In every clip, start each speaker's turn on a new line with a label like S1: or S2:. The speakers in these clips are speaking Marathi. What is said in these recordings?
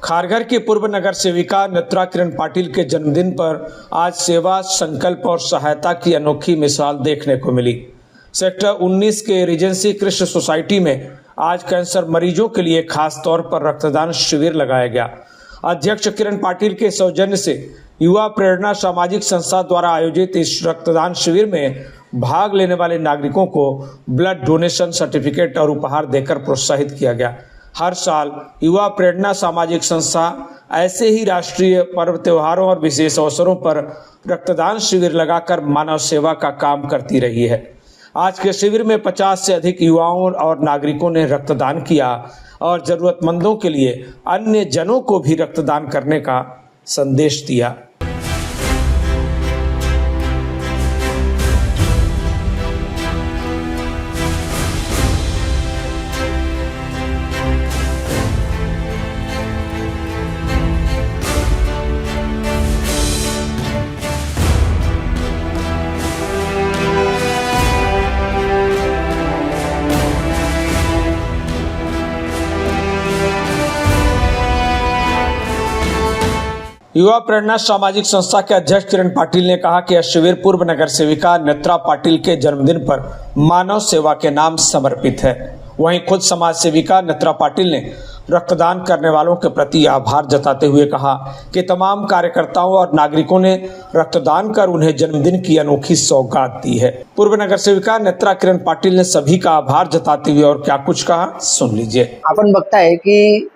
S1: खारघर की पूर्व नगर सेविका नेत्रा किरण पाटिल के जन्मदिन पर आज सेवा, संकल्प और सहायता की अनोखी मिसाल देखने को मिली। सेक्टर 19 के रीजेंसी कृष्ण सोसाइटी में आज कैंसर मरीजों के लिए खास तौर पर रक्तदान शिविर लगाया गया। अध्यक्ष किरण पाटिल के सौजन्य से युवा प्रेरणा सामाजिक संस्था द्वारा आयोजित इस रक्तदान शिविर में भाग लेने वाले नागरिकों को ब्लड डोनेशन सर्टिफिकेट और उपहार देकर प्रोत्साहित किया गया। हर साल युवा प्रेरणा सामाजिक संस्था ऐसे ही राष्ट्रीय पर्व, त्योहारों और विशेष अवसरों पर रक्तदान शिविर लगाकर मानव सेवा का काम करती रही है। आज के शिविर में 50 से अधिक युवाओं और नागरिकों ने रक्तदान किया और जरूरतमंदों के लिए अन्य जनों को भी रक्तदान करने का संदेश दिया। युवा प्रेरणा सामाजिक संस्था के अध्यक्ष किरण पाटिल ने कहा कि यह शिविर पूर्व नगर सेविका नेत्रा पाटिल के जन्मदिन पर मानव सेवा के नाम समर्पित है। वहीं खुद समाज सेविका नेत्रा पाटिल ने रक्तदान करने वालों के प्रति आभार जताते हुए कहा कि तमाम कार्यकर्ताओं और नागरिकों ने रक्तदान कर उन्हें जन्मदिन की अनोखी सौगात दी है। पूर्व नगर सेविका नेत्रा किरण पाटिल ने सभी का आभार जताते हुए और क्या कुछ कहा, सुन लीजिए।
S2: आपण बघताय की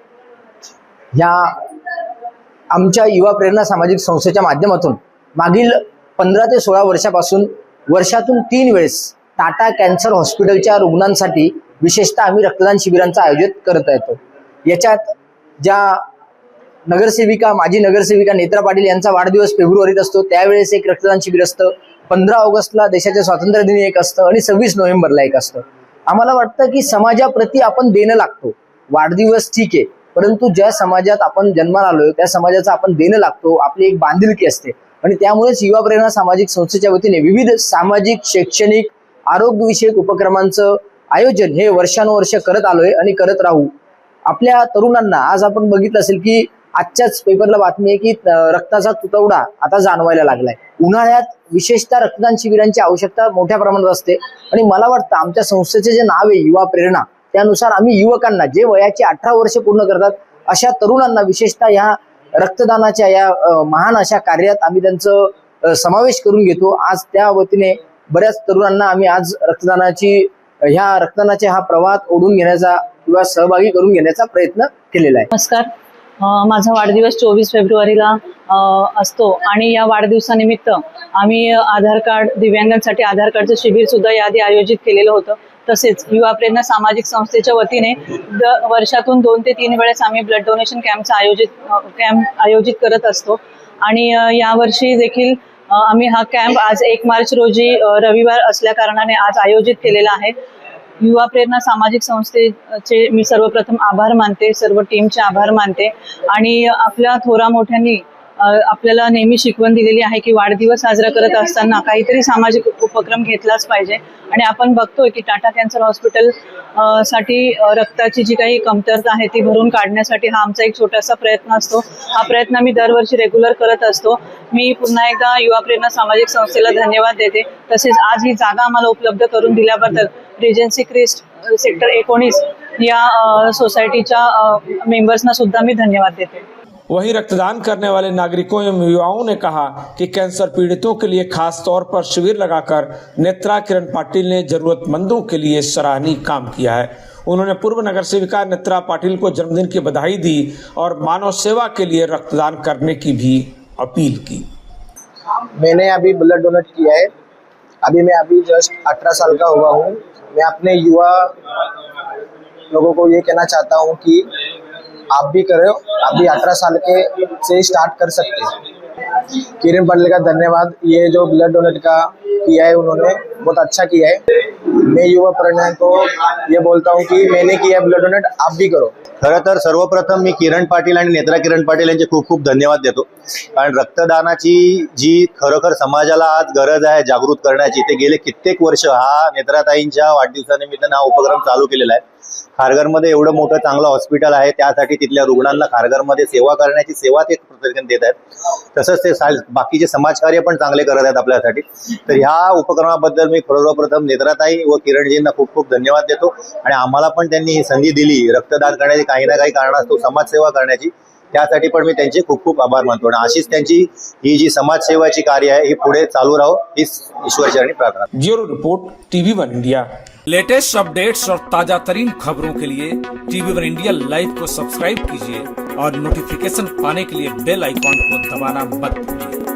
S2: या आमच्या युवा प्रेरणा सामाजिक संस्थेच्या माध्यमातून मागील 15 ते 16 वर्षापासून वर्षातून 3 वेळेस टाटा कॅन्सर हॉस्पिटलच्या रुग्णांसाठी विशेषतः आम्ही रक्तदान शिबिरांचं आयोजित करत येतो। याच्यात ज्या नगरसेविका माजी नगरसेविका नेत्रा पाटील यांचा वाढदिवस फेब्रुवारीत असतो त्यावेळेस एक रक्तदान शिबिर असतं, 15 ऑगस्टला देशाच्या स्वातंत्र्य दिनी एक असतं आणि 26 नोव्हेंबरला एक असतं। आम्हाला वाटतं की समाजाप्रती आपण देणं लागतो। वाढदिवस ठीक आहे, परंतु ज्या समाजात आपण जन्माला आलोय त्या समाजाचा आपण देणं लागतो, आपली एक बांधिलकी असते आणि त्यामुळेच युवा प्रेरणा सामाजिक संस्थेच्या वतीने विविध सामाजिक, शैक्षणिक, आरोग्यविषयक उपक्रमांचं आयोजन हे वर्षानुवर्ष करत आलोय आणि करत राहू। आपल्या तरुणांना आज आपण बघितलं असेल की आजच्याच पेपरला बातमी आहे की रक्ताचा तुटवडा आता जाणवायला लागलाय। उन्हाळ्यात विशेषतः रक्तदान शिबिरांची आवश्यकता मोठ्या प्रमाणात असते आणि मला वाटतं आमच्या संस्थेचे जे नाव आहे युवा प्रेरणा, त्यानुसार आम्ही युवकांना जे वयाची 18 वर्ष पूर्ण करतात अशा तरुणांना विशेषतः या रक्तदानाच्या या महान अशा कार्यात आम्ही त्यांचं समावेश करून घेतो। आज त्या वतीने बऱ्याच तरुणांना आम्ही आज रक्तदानाच्या हा प्रवाहात ओढून घेण्याचा किंवा सहभागी करून घेण्याचा प्रयत्न केलेला आहे।
S3: नमस्कार, माझा वाढदिवस 24 फेब्रुवारीला असतो आणि या वाढदिवसानिमित्त आम्ही आधार कार्ड, दिव्यांगांसाठी आधार कार्डचं शिबिर सुद्धा याआधी आयोजित केलेलं होतं। तसेच युवा प्रेरणा सामाजिक संस्थेच्या वतीने वर्षातून 2 ते 3 वेळेस आम्ही ब्लड डोनेशन कॅम्प आयोजित करत असतो आणि यावर्षी देखील आम्ही हा कॅम्प आज 1 मार्च रोजी रविवार असल्या कारणाने आज आयोजित केलेला आहे। युवा प्रेरणा सामाजिक संस्थेचे मी सर्वप्रथम आभार मानते, सर्व टीमचे आभार मानते आणि आपल्या थोरा मोठ्यांनी आपल्याला नेहमी शिकवण दिलेली आहे की वाढदिवस साजरा करत असताना काहीतरी सामाजिक उपक्रम घेतलाच पाहिजे आणि आपण बघतोय की टाटा कॅन्सर हॉस्पिटल साठी रक्ताची जी काही कमतरता आहे ती भरून काढण्यासाठी हा आमचा एक छोटासा प्रयत्न असतो। हा प्रयत्न मी दरवर्षी रेग्युलर करत असतो। मी पुन्हा एकदा युवा प्रेरणा सामाजिक संस्थेला धन्यवाद देते। तसेच आज ही जागा आम्हाला उपलब्ध करून दिल्याबद्दल रीजेंसी क्रिस्ट सेक्टर 19 या सोसायटीच्या मेंबर्सना सुद्धा मी धन्यवाद देते।
S1: वहीं रक्तदान करने वाले नागरिकों एवं युवाओं ने कहा कि कैंसर पीड़ितों के लिए खास तौर पर शिविर लगाकर नेत्रा किरण पाटिल ने जरूरतमंदों के लिए सराहनीय काम किया है। उन्होंने पूर्व नगर सेविका नेत्रा पाटिल को जन्मदिन की बधाई दी और मानव सेवा के लिए रक्तदान करने की भी अपील की।
S2: मैंने अभी ब्लड डोनेट किया है। मैं जस्ट 18 साल का हुआ हूँ। मैं अपने युवा लोगों को ये कहना चाहता हूँ कि आप भी करो, आप भी 18 साल के से स्टार्ट कर सकते हैं। किरण पाटिल का धन्यवाद, ये जो ब्लड डोनेट का किया है उन्होंने बहुत अच्छा किया है। मैं युवा प्रेरणा को ये बोलता हूँ कि मैंने किया ब्लड डोनेट, आप भी करो।
S4: खरं तर सर्वप्रथम मी किरण पाटील आणि नेत्रा किरण पाटील यांचे खूप खूप धन्यवाद देतो, कारण रक्तदानाची जी खरोखर समाजाला आज गरज आहे जागृत करण्याची, ते गेले कित्येक वर्ष हा नेत्राताईंच्या वाढदिवसानिमित्ताने हा उपक्रम चालू केलेला आहे खारघरमध्ये एवढं मोठं चांगलं हॉस्पिटल आहे, त्यासाठी तिथल्या रुग्णांना खारघरमध्ये सेवा करण्याची सेवा ते प्रत्येकाने देत आहेत. तसंच ते बाकीचे समाजकार्य पण चांगले करत आहेत आपल्यासाठी. तर ह्या उपक्रमाबद्दल मी सर्वप्रथम नेत्राताई व किरणजींना खूप खूप धन्यवाद देतो. आणि आम्हाला पण त्यांनी ही संधी दिली रक्तदान करण्याची, काही ना काही कारणास्तव समाजसेवा करण्याची, त्यासाठी पण मी त्यांचे खूप खूप आभार मानतो. आणि अशीच त्यांची ही जी समाजसेवाची कार्य आहे ही पुढे चालू राहो, हीच ईश्वरचरणी प्रार्थना.
S1: Bureau report TV1 India. Latest updates और ताजा तरीन खबरों के लिए TV1 इंडिया लाइव को सब्सक्राइब कीजिए और नोटिफिकेशन पाने के लिए बेल आइकॉन को दबाना मत भूलिए।